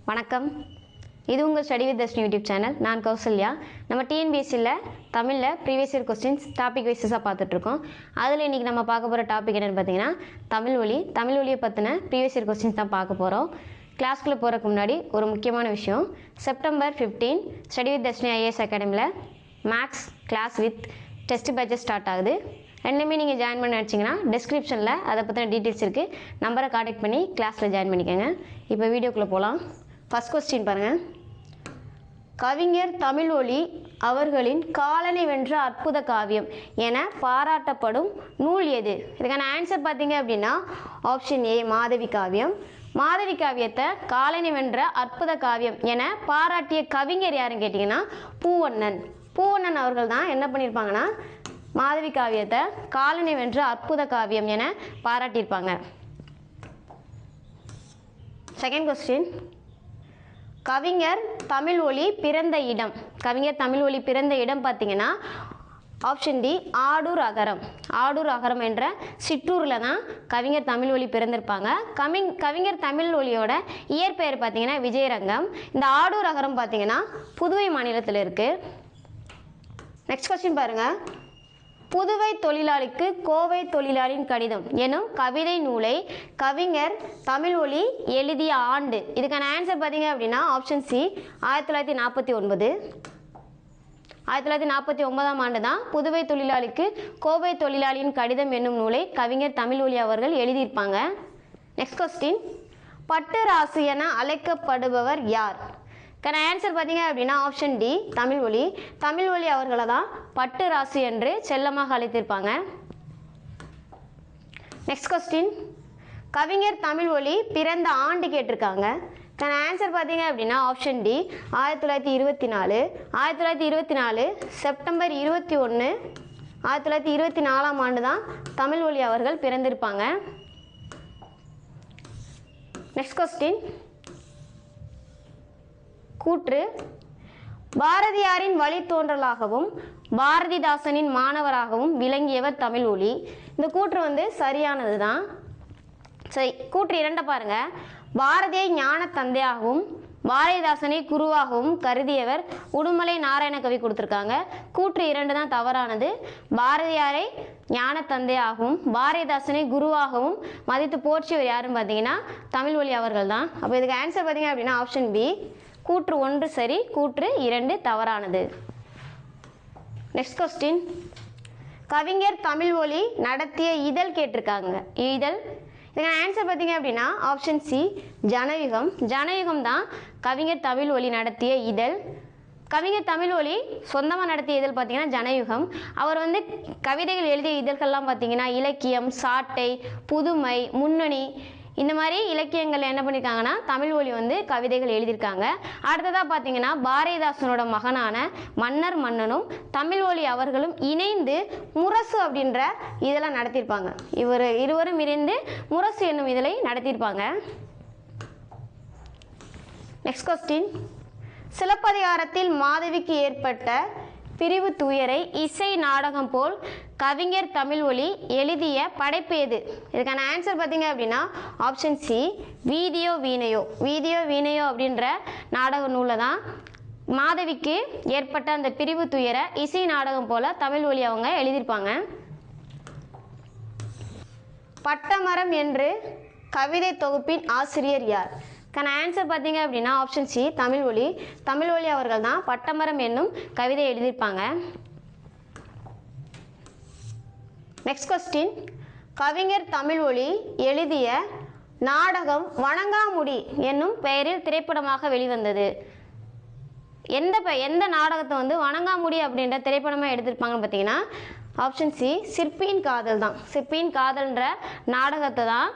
வணக்கம். இது உங்கள் study with Dharshini YouTube channel. நான் கௌசல்யா. நம்ம டிஎன்பிஎஸ்சியில் தமிழில் ப்ரீவியஸ் இயர் கொஸ்டின்ஸ் டாபிக் வைஸஸாக பார்த்துட்ருக்கோம். அதில் இன்றைக்கி நம்ம பார்க்க போகிற டாபிக் என்னென்னு பார்த்தீங்கன்னா தமிழ் வழியை பற்றின ப்ரீவியஸ் இயர் கொஸ்டின்ஸ் தான் பார்க்க போகிறோம். கிளாஸ்க்குள்ளே போகிறதுக்கு முன்னாடி ஒரு முக்கியமான விஷயம், September 15 study with Dharshini IAS அகாடமியில் maths class with test batches start ஆகுது. ரெண்டுமே நீங்கள் ஜாயின் பண்ண நினச்சிங்கன்னா டிஸ்கிரிப்ஷனில் அதை பற்றின டீட்டெயில்ஸ் இருக்குது. நம்பரை கான்டாக்ட் பண்ணி கிளாஸில் ஜாயின் பண்ணிக்கோங்க. இப்போ வீடியோக்குள்ளே போகலாம். ஃபஸ்ட் கொஸ்டின் பாருங்கள். கவிஞர் தமிழொலி அவர்களின் காலனை வென்ற அற்புத காவியம் என பாராட்டப்படும் நூல் எது? இதுக்கான ஆன்சர் பார்த்தீங்க அப்படின்னா ஆப்ஷன் ஏ மாதவி காவியம். மாதவி காவியத்தை காலனை வென்ற அற்புத காவியம் என பாராட்டிய கவிஞர் யாருன்னு கேட்டிங்கன்னா பூவண்ணன். பூவண்ணன் அவர்கள் தான் என்ன பண்ணியிருப்பாங்கன்னா மாதவி காவியத்தை காலனை வென்ற அற்புத காவியம் என பாராட்டியிருப்பாங்க. Second question. கவிஞர் தமிழொலி பிறந்த இடம். கவிஞர் தமிழொலி பிறந்த இடம் பார்த்தீங்கன்னா ஆப்ஷன் டி ஆடூர் அகரம். ஆடூர் அகரம் என்ற சிற்றூரில் தான் கவிஞர் தமிழொலி பிறந்திருப்பாங்க. கவிஞர் தமிழொலியோட இயற்பெயர் பார்த்தீங்கன்னா விஜயரங்கம். இந்த ஆடூர் அகரம் பார்த்தீங்கன்னா புதுவை மாநிலத்தில் இருக்குது. நெக்ஸ்ட் கொஸ்டின் பாருங்கள். புதுவை தொழிலாளிக்கு கோவை தொழிலாளியின் கடிதம் எனும் கவிதை நூலை கவிஞர் தமிழொலி எழுதிய ஆண்டு. இதுக்கான ஆன்சர் பார்த்தீங்க அப்படின்னா ஆப்ஷன் சி 1949. 1949ஆம் ஆண்டு தான் புதுவை தொழிலாளிக்கு கோவை தொழிலாளியின் கடிதம் என்னும் நூலை கவிஞர் தமிழொலி அவர்கள் எழுதியிருப்பாங்க. Next question. பட்டுராசு என அழைக்கப்படுபவர் யார்? ஆன்சர் பார்த்தீங்க அப்படின்னா ஆப்ஷன் டி தமிழொலி. தமிழொலி அவர்களை தான் பட்டுராசு என்று செல்லமாக அழைத்திருப்பாங்க. Next question. கவிஞர் தமிழொலி பிறந்த ஆண்டு கேட்டிருக்காங்க. ஆன்சர் பார்த்தீங்க அப்படின்னா ஆப்ஷன் டி 1924. 1924 செப்டம்பர் 21 1924ஆம் ஆண்டு தான் தமிழொலி அவர்கள் பிறந்திருப்பாங்க. Next question. கூற்று. பாரதியாரின் வழித்தோன்றலாகவும் பாரதிதாசனின் மாணவராகவும் விளங்கியவர் தமிழொலி. இந்த கூற்று சரியானது தான். சரி, கூற்று 2 பாருங்க. பாரதியை ஞான தந்தையாகவும் பாரதிதாசனை குருவாகவும் கருதியவர் உடுமலை நாராயண கவி கொடுத்துருக்காங்க. கூற்று 2 தான் தவறானது. பாரதியாரை ஞான தந்தையாகவும் பாரதிதாசனை குருவாகவும் மதித்து போற்றியவர் யாருன்னு பார்த்தீங்கன்னா தமிழொலி அவர்கள் தான். அப்போ இதுக்கு ஆன்சர் பார்த்தீங்க அப்படின்னா ஆப்ஷன் பி கூற்று 1 சரி, கூற்று 2 தவறானது. Next question. கவிஞர் தமிழொலி நடத்திய இதழ் கேட்டிருக்காங்க. இதழ் இதுக்கான ஆன்சர் பார்த்தீங்க அப்படின்னா ஆப்ஷன் சி ஜனயுகம். ஜனயுகம் தான் கவிஞர் தமிழொலி நடத்திய இதழ். கவிஞர் தமிழொலி சொந்தமாக நடத்திய இதழ் பார்த்தீங்கன்னா ஜனயுகம். அவர் கவிதைகள் எழுதிய இதழ்கள்லாம் பார்த்தீங்கன்னா இலக்கியம், சாட்டை, புதுமை, முன்னணி, இந்த மாதிரி இலக்கியங்கள் என்ன பண்ணியிருக்காங்கன்னா தமிழொலி கவிதைகள் எழுதியிருக்காங்க. அடுத்ததாக பார்த்தீங்கன்னா பாரதிதாசனோட மகனான மன்னர் மன்னனும் தமிழொலி அவர்களும் இணைந்து முரசு அப்படின்ற இதெல்லாம் நடத்தியிருப்பாங்க. இருவரும் இணைந்து முரசு என்னும் இதழை நடத்தியிருப்பாங்க. Next question. சிலப்பதிகாரத்தில் மாதவிக்கு ஏற்பட்ட பிரிவு துயரை இசை நாடகம் போல் கவிஞர் தமிழொலி எழுதிய படைப்பு எது? இதுக்கான ஆன்சர் பார்த்தீங்க அப்படின்னா ஆப்ஷன் சி வீதியோ வீணையோ. வீதியோ வீணையோ அப்படின்ற நாடக நூலில் தான் மாதவிக்கு ஏற்பட்ட அந்த பிரிவு துயரை இசை நாடகம் போல தமிழொலி அவங்க எழுதியிருப்பாங்க. பட்டமரம் என்று கவிதை தொகுப்பின் ஆசிரியர் யார்? ஆன்சர் பார்த்தீங்க அப்படின்னா ஆப்ஷன் சி தமிழொலி. தமிழொலி அவர்கள் தான் பட்டமரம் என்னும் கவிதை எழுதியிருப்பாங்க. Next question. கவிஞர் தமிழொலி எழுதிய நாடகம் வணங்காமுடி என்னும் பெயரில் திரைப்படமாக வெளிவந்தது. எந்த நாடகத்தை வணங்காமுடி அப்படின்ற திரைப்படமாக எடுத்திருப்பாங்கன்னு பார்த்தீங்கன்னா ஆப்ஷன் சி சிற்பியின் காதல் தான். சிற்பியின் காதல்ன்ற நாடகத்தை தான்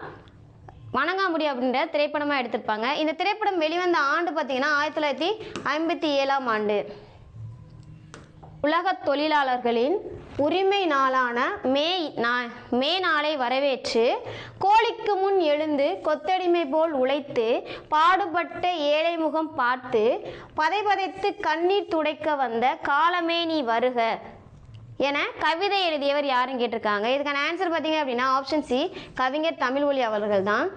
வணங்காமுடி அப்படின்ற திரைப்படமாக எடுத்திருப்பாங்க. இந்த திரைப்படம் வெளிவந்த ஆண்டு பார்த்தீங்கன்னா 1957ஆம் ஆண்டு. உலக தொழிலாளர்களின் உரிமை நாளான மே நாளை வரவேற்று கோழிக்கு முன் எழுந்து கொத்தடிமை போல் உழைத்து பாடுபட்ட ஏழை முகம் பார்த்து பதைபதைத்து கண்ணீர் துடைக்க வந்த காலமே நீ வருக என கவிதை எழுதியவர் யாருன்னு கேட்டிருக்காங்க. இதுக்கான ஆன்சர் பார்த்தீங்க அப்படின்னா ஆப்ஷன் சி கவிஞர் தமிழொலி அவர்கள் தான்.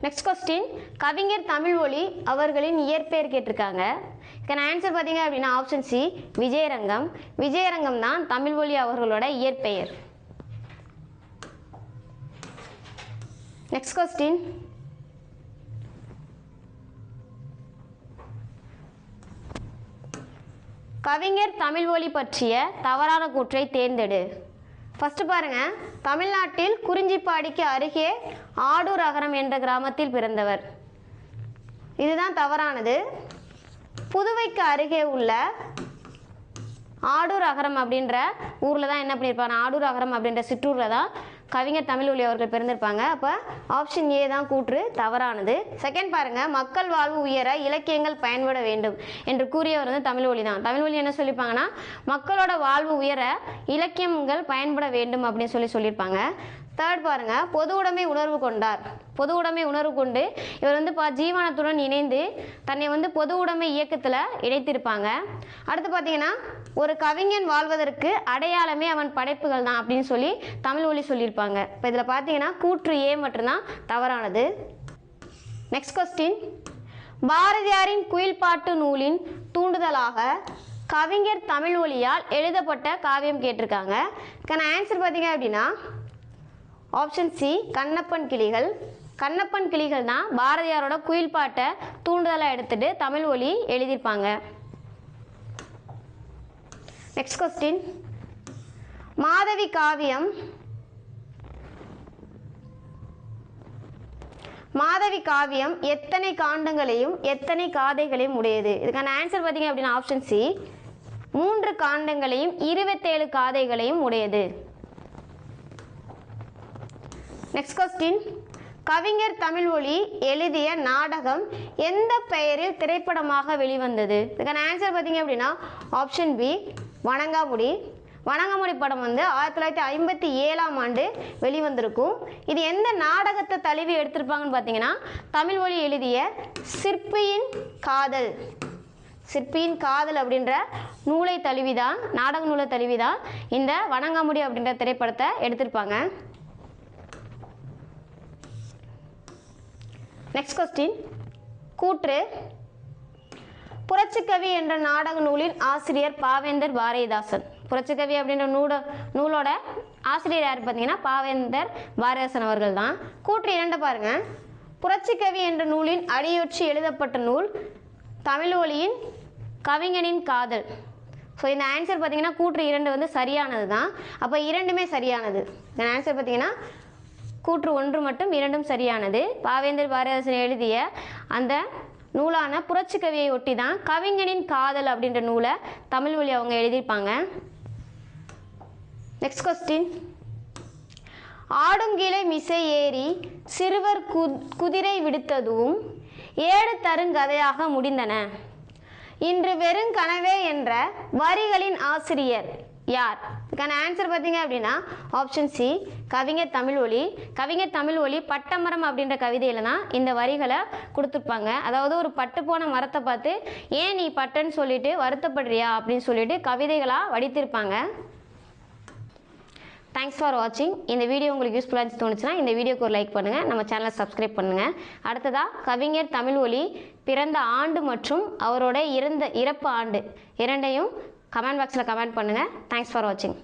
நெக்ஸ்ட் கொஸ்டின், கவிஞர் தமிழ்மொழி அவர்களின் இயற்பெயர் கேட்டிருக்காங்க. இதுக்கான ஆன்சர் பார்த்தீங்க அப்படின்னா ஆப்ஷன் சி விஜயரங்கம். விஜயரங்கம் தான் தமிழ்மொழி அவர்களோட இயற்பெயர். நெக்ஸ்ட் கொஸ்டின், கவிஞர் தமிழ்மொழி பற்றிய தவறான கூற்றை தேர்ந்தெடு. ஃபர்ஸ்ட் பாருங்க, தமிழ்நாட்டில் குறிஞ்சிப்பாடிக்கு அருகே ஆடூர் அகரம் என்ற கிராமத்தில் பிறந்தவர். இதுதான் தவறானது. புதுவைக்கு அருகே உள்ள ஆடூர் அகரம் அப்படின்ற ஊரில் தான் என்ன பண்ணியிருப்பாங்க, ஆடூர் அகரம் அப்படின்ற சிற்றூரில் தான் கவிஞர் தமிழ்மொழி அவர்கள் பிறந்திருப்பாங்க. அப்போ ஆப்ஷன் ஏ தான் கூற்று தவறானது. செகண்ட் பாருங்க, மக்கள் வாழ்வு உயர இலக்கியங்கள் பயன்பட வேண்டும் என்று கூறியவர் வந்து தமிழ்மொழி தான். தமிழ்மொழி என்ன சொல்லியிருப்பாங்கன்னா, மக்களோட வாழ்வு உயர இலக்கியங்கள் பயன்பட வேண்டும் அப்படின்னு சொல்லியிருப்பாங்க. தேர்ட் பாருங்க, பொது உடைமை உணர்வு கொண்டார். பொது உடைமை உணர்வு கொண்டு இவர் வந்து ஜீவனத்துடன் இணைந்து தன்னை வந்து பொது உடைமை இயக்கத்தில் இணைத்திருப்பாங்க. அடுத்து பார்த்தீங்கன்னா, ஒரு கவிஞன் வாழ்வதற்கு அடையாளமே அவன் படைப்புகள் தான் அப்படின்னு சொல்லி தமிழ்மொழி சொல்லியிருப்பாங்க. இப்போ இதில் பார்த்தீங்கன்னா கூற்று ஏ மட்டும்தான் தவறானது. நெக்ஸ்ட் கொஸ்டின், பாரதியாரின் குயில்பாட்டு நூலின் தூண்டுதலாக கவிஞர் தமிழ்மொழியால் எழுதப்பட்ட காவியம் கேட்டிருக்காங்க. இதுக்கான ஆன்சர் பார்த்தீங்க அப்படின்னா ஆப்ஷன் சி கண்ணப்பன் கிளிகள். கண்ணப்பன் கிளிகள் தான் பாரதியாரோட குயில் பாட்டை தூண்டுதலாக எடுத்துட்டு தமிழ்மொழி எழுதியிருப்பாங்க. நெக்ஸ்ட் கொஸ்டின், மாதவி காவியம் மாதவி காவியம் எத்தனை காண்டங்களையும் எத்தனை காதைகளையும் உடையது? இதுக்கான ஆன்சர் பார்த்தீங்க அப்படின்னா ஆப்ஷன் சி 3 காண்டங்களையும் 27 காதைகளையும் உடையது. நெக்ஸ்ட் கொஸ்டின், கவிஞர் தமிழ்மொழி எழுதிய நாடகம் எந்த பெயரில் திரைப்படமாக வெளிவந்தது? இதுக்கான ஆன்சர் பார்த்தீங்க அப்படின்னா ஆப்ஷன் பி வணங்காமுடி. வணங்காமுடி படம் வந்து 1957ஆம் ஆண்டு வெளிவந்திருக்கும். இது எந்த நாடகத்தை தழுவி எடுத்திருப்பாங்கன்னு பார்த்தீங்கன்னா, தமிழ்மொழி எழுதிய சிற்பியின் காதல். சிற்பியின் காதல் அப்படின்ற நூலை தழுவிதான், நாடக நூலை தழுவிதான் இந்த வணங்காமுடி அப்படின்ற திரைப்படத்தை எடுத்திருப்பாங்க. நெக்ஸ்ட் கொஸ்டின், கூற்று புரட்சிக்கவி என்ற நாடக நூலின் ஆசிரியர் பாவேந்தர் பாரதிதாசன். புரட்சிக்கவி அப்படின்ற நூலோட ஆசிரியர் யார் பார்த்தீங்கன்னா பாவேந்தர் பாரதிதாசன் அவர்கள் தான். கூற்று 2 பாருங்க, புரட்சிக்கவி என்ற நூலின் அடியொற்றி எழுதப்பட்ட நூல் தமிழ்மொழியின் கவிஞனின் காதல். ஸோ இந்த ஆன்சர் பார்த்தீங்கன்னா கூற்று 2 வந்து சரியானது தான். அப்போ 2மே சரியானது. இந்த ஆன்சர் பார்த்தீங்கன்னா கூற்று 1 மட்டும் 2ம் சரியானது. பாவேந்தர் பாரதிதாசன் எழுதிய அந்த நூலான புரட்சிக்கவியை ஒட்டி தான் கவிஞனின் காதல் அப்படின்ற நூலை தமிழ்மொழி அவங்க எழுதியிருப்பாங்க. நெக்ஸ்ட் கொஸ்டின், ஆடுங்கிளை மிசை ஏறி சிறுவர் குதிரை விடுத்ததும் 7 தருங்கதையாக முடிந்தன. இன்று வெறுங்கனவே என்ற வரிகளின் ஆசிரியர் யார்? இதுக்கான ஆன்சர் பார்த்தீங்க அப்படின்னா ஆப்ஷன் சி கவிஞர் தமிழ்மொழி. கவிஞர் தமிழ்மொழி பட்டமரம் அப்படின்ற கவிதையில தான் இந்த வரிகளை கொடுத்துருப்பாங்க. அதாவது ஒரு பட்டு போன மரத்தை பார்த்து ஏன் நீ பட்டன்னு சொல்லிட்டு வருத்தப்படுறியா அப்படின்னு சொல்லிட்டு கவிதைகளாக வடித்திருப்பாங்க. தேங்க்ஸ் ஃபார் வாட்சிங். இந்த வீடியோ உங்களுக்கு யூஸ்ஃபுல்லாக தோணுச்சுன்னா இந்த வீடியோக்கு ஒரு லைக் பண்ணுங்கள், நம்ம சேனலை சப்ஸ்கிரைப் பண்ணுங்கள். அடுத்ததாக கவிஞர் தமிழ்மொழி பிறந்த ஆண்டு மற்றும் அவரோட இறப்பு ஆண்டு 2யும் கமெண்ட் பாக்ஸில் கமெண்ட் பண்ணுங்கள். தேங்க்ஸ் ஃபார் வாட்சிங்.